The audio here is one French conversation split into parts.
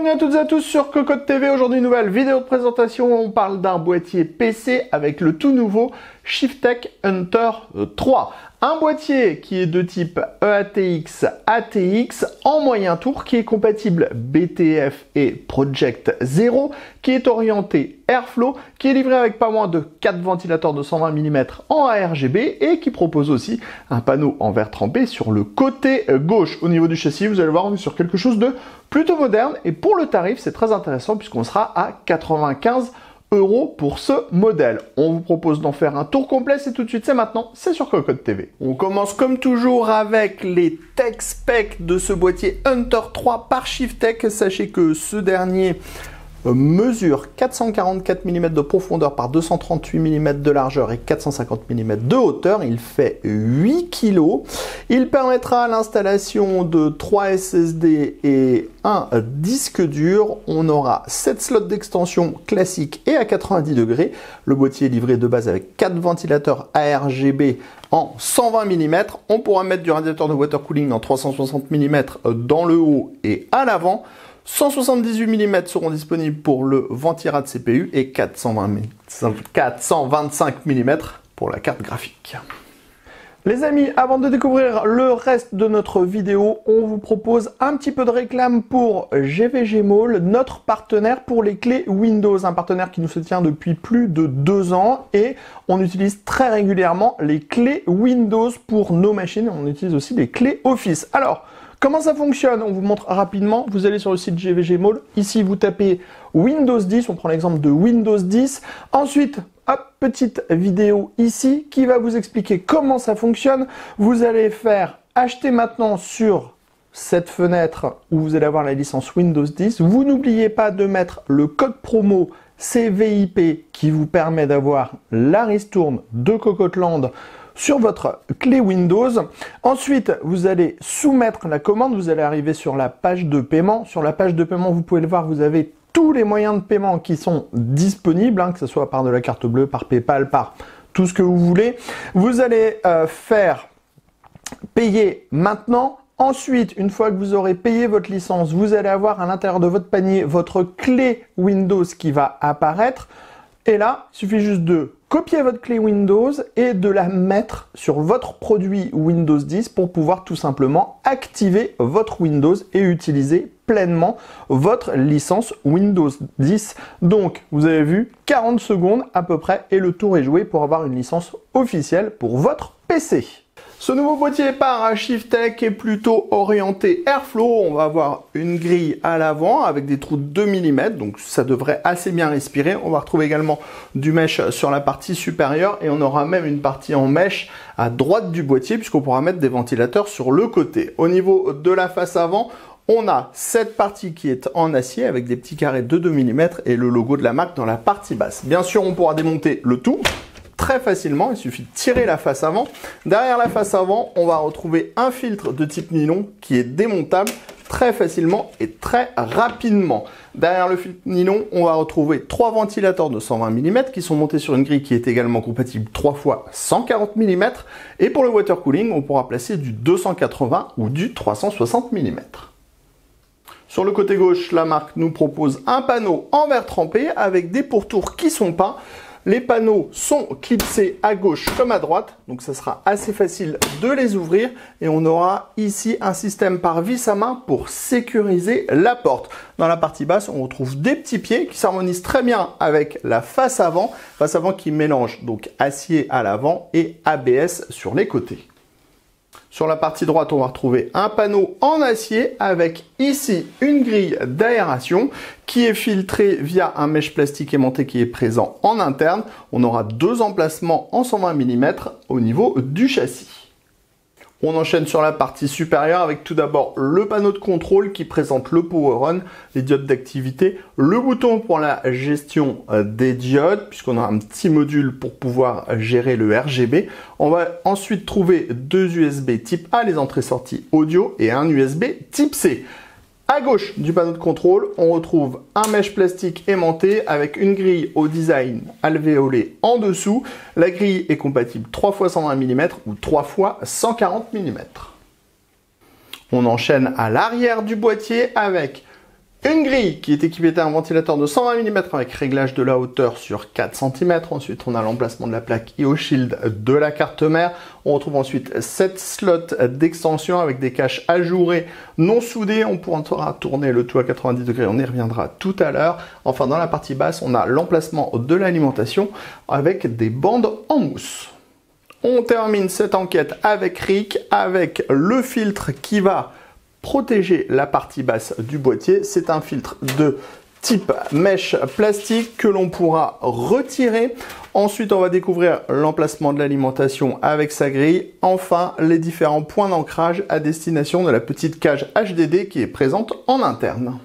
Bienvenue à toutes et à tous sur Cocotte TV. Aujourd'hui, nouvelle vidéo de présentation. On parle d'un boîtier PC avec le tout nouveau Shiftech Hunter 3. Un boîtier qui est de type EATX ATX en moyen tour, qui est compatible BTF et Project Zero, qui est orienté Airflow, qui est livré avec pas moins de 4 ventilateurs de 120 mm en ARGB et qui propose aussi un panneau en verre trempé sur le côté gauche. Au niveau du châssis, vous allez voir, on est sur quelque chose de plutôt moderne et pour le tarif, c'est très intéressant puisqu'on sera à 95 € pour ce modèle. On vous propose d'en faire un tour complet, c'est tout de suite, c'est maintenant, c'est sur Cocotte TV. On commence comme toujours avec les tech specs de ce boîtier Hunter 3 par Shiftech. Sachez que ce dernier mesure 444 mm de profondeur par 238 mm de largeur et 450 mm de hauteur. Il fait 8 kg. Il permettra l'installation de 3 SSD et un disque dur. On aura 7 slots d'extension classiques et à 90 degrés. Le boîtier est livré de base avec 4 ventilateurs ARGB en 120 mm. On pourra mettre du radiateur de water cooling en 360 mm dans le haut et à l'avant. 178 mm seront disponibles pour le ventirad CPU et 425 mm pour la carte graphique. Les amis, avant de découvrir le reste de notre vidéo, on vous propose un petit peu de réclame pour GVG Mall, notre partenaire pour les clés Windows, un partenaire qui nous soutient depuis plus de 2 ans et on utilise très régulièrement les clés Windows pour nos machines. On utilise aussi les clés Office. Alors, comment ça fonctionne? On vous montre rapidement. Vous allez sur le site GVG Mall. Ici, vous tapez Windows 10. On prend l'exemple de Windows 10. Ensuite, hop, petite vidéo ici qui va vous expliquer comment ça fonctionne. Vous allez faire acheter maintenant sur cette fenêtre où vous allez avoir la licence Windows 10. Vous n'oubliez pas de mettre le code promo CVIP qui vous permet d'avoir la ristourne de Cocotland sur votre clé Windows. Ensuite, vous allez soumettre la commande. Vous allez arriver sur la page de paiement. Sur la page de paiement, vous pouvez le voir, vous avez tous les moyens de paiement qui sont disponibles, que ce soit par de la carte bleue, par PayPal, par tout ce que vous voulez. Vous allez faire payer maintenant. Ensuite, une fois que vous aurez payé votre licence, vous allez avoir à l'intérieur de votre panier votre clé Windows qui va apparaître. Et là, il suffit juste de copier votre clé Windows et de la mettre sur votre produit Windows 10 pour pouvoir tout simplement activer votre Windows et utiliser pleinement votre licence Windows 10. Donc, vous avez vu, 40 secondes à peu près et le tour est joué pour avoir une licence officielle pour votre PC. Ce nouveau boîtier par Shiftech est plutôt orienté Airflow. On va avoir une grille à l'avant avec des trous de 2 mm, donc ça devrait assez bien respirer. On va retrouver également du mesh sur la partie supérieure et on aura même une partie en mesh à droite du boîtier puisqu'on pourra mettre des ventilateurs sur le côté. Au niveau de la face avant, on a cette partie qui est en acier avec des petits carrés de 2 mm et le logo de la marque dans la partie basse. Bien sûr, on pourra démonter le tout très facilement, il suffit de tirer la face avant. Derrière la face avant, on va retrouver un filtre de type nylon qui est démontable très facilement et très rapidement. Derrière le filtre nylon, on va retrouver 3 ventilateurs de 120 mm qui sont montés sur une grille qui est également compatible 3 fois 140 mm. Et pour le water cooling, on pourra placer du 280 ou du 360 mm. Sur le côté gauche, la marque nous propose un panneau en verre trempé avec des pourtours qui sont peints. Les panneaux sont clipsés à gauche comme à droite, donc ça sera assez facile de les ouvrir. Et on aura ici un système par vis à main pour sécuriser la porte. Dans la partie basse, on retrouve des petits pieds qui s'harmonisent très bien avec la face avant qui mélange donc acier à l'avant et ABS sur les côtés. Sur la partie droite, on va retrouver un panneau en acier avec ici une grille d'aération qui est filtrée via un mesh plastique aimanté qui est présent en interne. On aura 2 emplacements en 120 mm au niveau du châssis. On enchaîne sur la partie supérieure avec tout d'abord le panneau de contrôle qui présente le power on, les diodes d'activité, le bouton pour la gestion des diodes, puisqu'on a un petit module pour pouvoir gérer le RGB. On va ensuite trouver 2 USB type A, les entrées-sorties audio, et un USB type C. À gauche du panneau de contrôle, on retrouve un mesh plastique aimanté avec une grille au design alvéolé en dessous. La grille est compatible 3 x 120 mm ou 3 x 140 mm. On enchaîne à l'arrière du boîtier avec Une grille qui est équipée d'un ventilateur de 120 mm avec réglage de la hauteur sur 4 cm. Ensuite, on a l'emplacement de la plaque IO-Shield de la carte mère. On retrouve ensuite 7 slots d'extension avec des caches ajourées non soudées. On pourra tourner le tout à 90 degrés, on y reviendra tout à l'heure. Enfin, dans la partie basse, on a l'emplacement de l'alimentation avec des bandes en mousse. On termine cette enquête avec RIC, avec le filtre qui va protéger la partie basse du boîtier. C'est un filtre de type mèche plastique que l'on pourra retirer. Ensuite, on va découvrir l'emplacement de l'alimentation avec sa grille. Enfin, les différents points d'ancrage à destination de la petite cage HDD qui est présente en interne.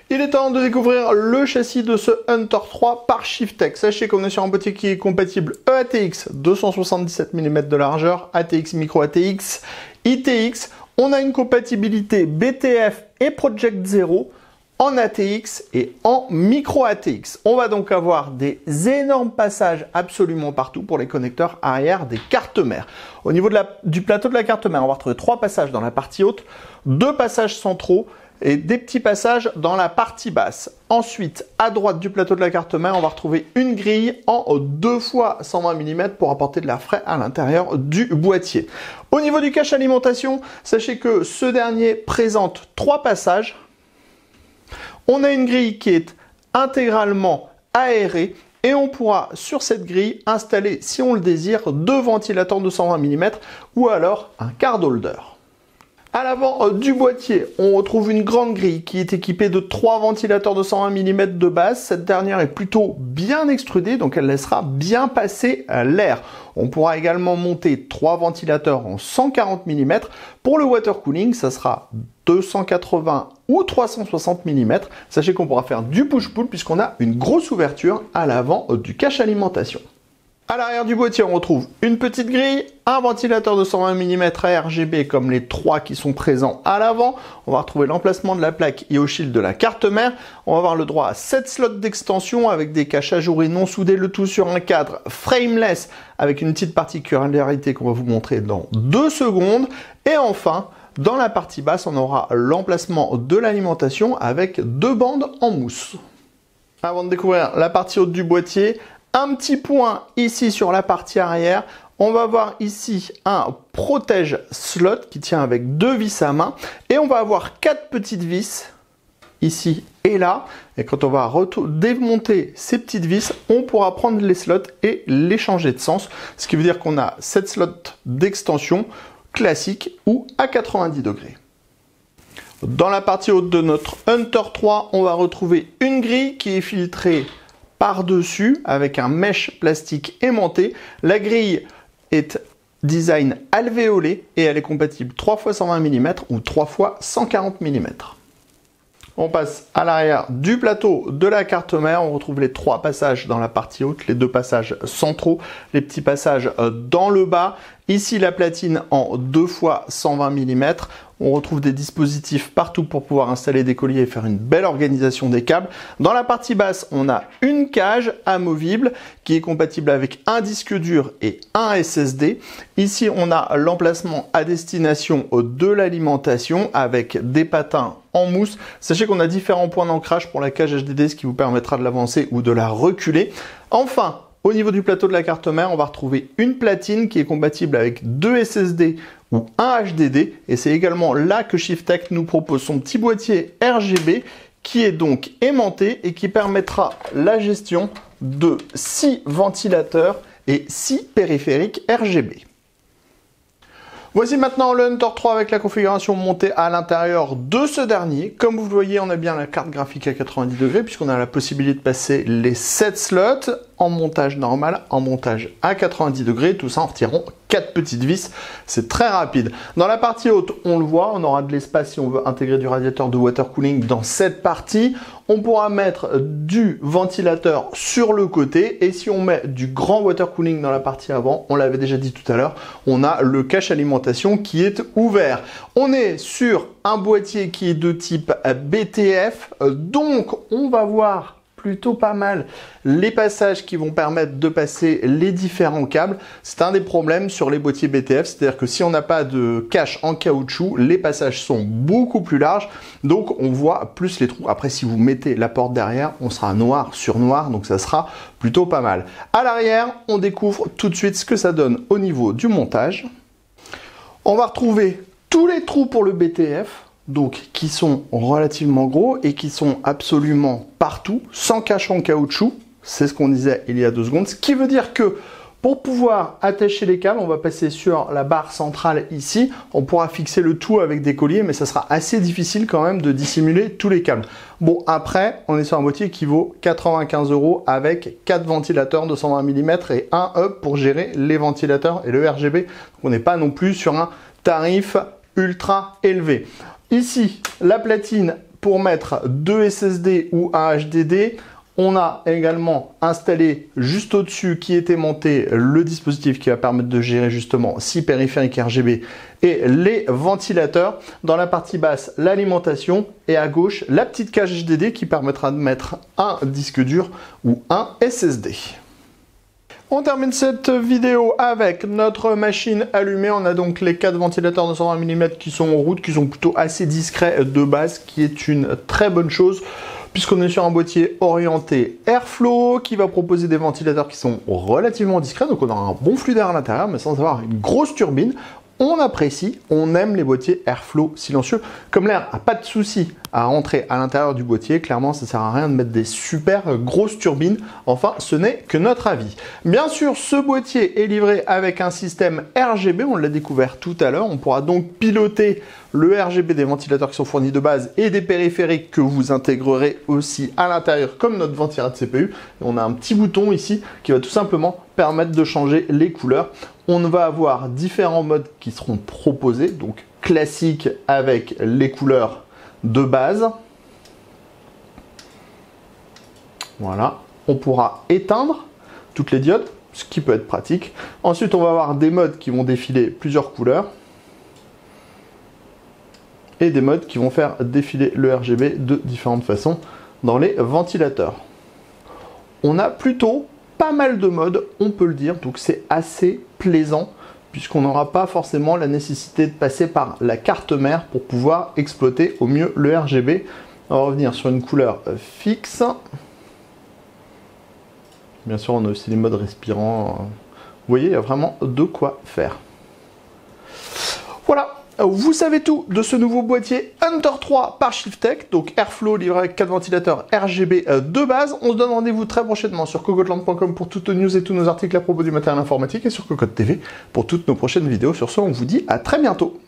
Il est temps de découvrir le châssis de ce Hunter 3 par Shiftech. Sachez qu'on est sur un boîtier qui est compatible EATX 277 mm de largeur, ATX Micro ATX, ITX. On a une compatibilité BTF et Project Zero en ATX et en Micro ATX. On va donc avoir des énormes passages absolument partout pour les connecteurs arrière des cartes mères. Au niveau du plateau de la carte mère, on va retrouver 3 passages dans la partie haute, 2 passages centraux et des petits passages dans la partie basse. Ensuite, à droite du plateau de la carte mère, on va retrouver une grille en 2 fois 120 mm pour apporter de l'air frais à l'intérieur du boîtier. Au niveau du cache alimentation, sachez que ce dernier présente 3 passages. On a une grille qui est intégralement aérée et on pourra sur cette grille installer, si on le désire, 2 ventilateurs de 120 mm ou alors un card holder. À l'avant du boîtier, on retrouve une grande grille qui est équipée de 3 ventilateurs de 120 mm de base. Cette dernière est plutôt bien extrudée, donc elle laissera bien passer l'air. On pourra également monter 3 ventilateurs en 140 mm. Pour le water cooling, ça sera 280 ou 360 mm. Sachez qu'on pourra faire du push-pull puisqu'on a une grosse ouverture à l'avant du cache alimentation. À l'arrière du boîtier, on retrouve une petite grille, un ventilateur de 120 mm à RGB comme les 3 qui sont présents à l'avant. On va retrouver l'emplacement de la plaque IO-Shield de la carte mère. On va avoir le droit à 7 slots d'extension avec des caches ajourées non soudées, le tout sur un cadre frameless avec une petite particularité qu'on va vous montrer dans 2 secondes. Et enfin, dans la partie basse, on aura l'emplacement de l'alimentation avec 2 bandes en mousse. Avant de découvrir la partie haute du boîtier, un petit point ici sur la partie arrière, on va voir ici un protège slot qui tient avec 2 vis à main et on va avoir 4 petites vis ici et là. Et quand on va démonter ces petites vis, on pourra prendre les slots et les changer de sens. Ce qui veut dire qu'on a 7 slots d'extension classique ou à 90 degrés. Dans la partie haute de notre Hunter 3, on va retrouver une grille qui est filtrée par-dessus avec un mèche plastique aimanté. La grille est design alvéolé et elle est compatible 3 x 120 mm ou 3 x 140 mm. On passe à l'arrière du plateau de la carte mère. On retrouve les 3 passages dans la partie haute, les 2 passages centraux, les petits passages dans le bas. Ici, la platine en 2 x 120 mm. On retrouve des dispositifs partout pour pouvoir installer des colliers et faire une belle organisation des câbles. Dans la partie basse, on a une cage amovible qui est compatible avec un disque dur et un SSD. Ici, on a l'emplacement à destination de l'alimentation avec des patins en mousse. Sachez qu'on a différents points d'ancrage pour la cage HDD, ce qui vous permettra de l'avancer ou de la reculer. Enfin, au niveau du plateau de la carte mère, on va retrouver une platine qui est compatible avec 2 SSD ou un HDD. Et c'est également là que Shiftech nous propose son petit boîtier RGB qui est donc aimanté et qui permettra la gestion de 6 ventilateurs et 6 périphériques RGB. Voici maintenant le Hunter 3 avec la configuration montée à l'intérieur de ce dernier. Comme vous le voyez, on a bien la carte graphique à 90 degrés puisqu'on a la possibilité de passer les 7 slots en montage normal, en montage à 90 degrés. Tout ça en retirant 4 petites vis. C'est très rapide. Dans la partie haute, on le voit, on aura de l'espace si on veut intégrer du radiateur de water cooling dans cette partie. On pourra mettre du ventilateur sur le côté et si on met du grand water cooling dans la partie avant, on l'avait déjà dit tout à l'heure, on a le cache alimentation qui est ouvert. On est sur un boîtier qui est de type BTF, donc on va voir plutôt pas mal les passages qui vont permettre de passer les différents câbles. C'est un des problèmes sur les boîtiers BTF, c'est-à-dire que si on n'a pas de cache en caoutchouc, les passages sont beaucoup plus larges, donc on voit plus les trous. Après, si vous mettez la porte derrière, on sera noir sur noir, donc ça sera plutôt pas mal. À l'arrière, on découvre tout de suite ce que ça donne au niveau du montage. On va retrouver tous les trous pour le BTF, donc qui sont relativement gros et qui sont absolument partout, sans cache en caoutchouc. C'est ce qu'on disait il y a 2 secondes. Ce qui veut dire que pour pouvoir attacher les câbles, on va passer sur la barre centrale ici. On pourra fixer le tout avec des colliers, mais ça sera assez difficile quand même de dissimuler tous les câbles. Bon, après, on est sur un boîtier qui vaut 95 € avec 4 ventilateurs de 120 mm et un hub pour gérer les ventilateurs et le RGB. Donc on n'est pas non plus sur un tarif ultra élevé. Ici, la platine pour mettre 2 SSD ou un HDD. On a également installé juste au-dessus qui est aimanté le dispositif qui va permettre de gérer justement 6 périphériques RGB et les ventilateurs. Dans la partie basse, l'alimentation et à gauche, la petite cage HDD qui permettra de mettre un disque dur ou un SSD. On termine cette vidéo avec notre machine allumée. On a donc les 4 ventilateurs de 120 mm qui sont en route, qui sont plutôt assez discrets de base, qui est une très bonne chose puisqu'on est sur un boîtier orienté Airflow qui va proposer des ventilateurs qui sont relativement discrets. Donc on aura un bon flux d'air à l'intérieur, mais sans avoir une grosse turbine. On apprécie, on aime les boîtiers Airflow silencieux. Comme l'air n'a pas de souci à rentrer à l'intérieur du boîtier, clairement ça ne sert à rien de mettre des super grosses turbines. Enfin, ce n'est que notre avis. Bien sûr, ce boîtier est livré avec un système RGB, on l'a découvert tout à l'heure. On pourra donc piloter le RGB des ventilateurs qui sont fournis de base et des périphériques que vous intégrerez aussi à l'intérieur comme notre ventirail de CPU. Et on a un petit bouton ici qui va tout simplement permettre de changer les couleurs. On va avoir différents modes qui seront proposés, donc classique avec les couleurs de base. Voilà, on pourra éteindre toutes les diodes, ce qui peut être pratique. Ensuite, on va avoir des modes qui vont défiler plusieurs couleurs et des modes qui vont faire défiler le RGB de différentes façons dans les ventilateurs. On a plutôt pas mal de modes, on peut le dire, donc c'est assez plaisant puisqu'on n'aura pas forcément la nécessité de passer par la carte mère pour pouvoir exploiter au mieux le RGB. On va revenir sur une couleur fixe. Bien sûr, on a aussi les modes respirants. Vous voyez, il y a vraiment de quoi faire. Voilà. Vous savez tout de ce nouveau boîtier Hunter 3 par Shiftech, donc Airflow livré avec 4 ventilateurs RGB de base. On se donne rendez-vous très prochainement sur cogotland.com pour toutes nos news et tous nos articles à propos du matériel informatique et sur Cocotte TV pour toutes nos prochaines vidéos. Sur ce, on vous dit à très bientôt.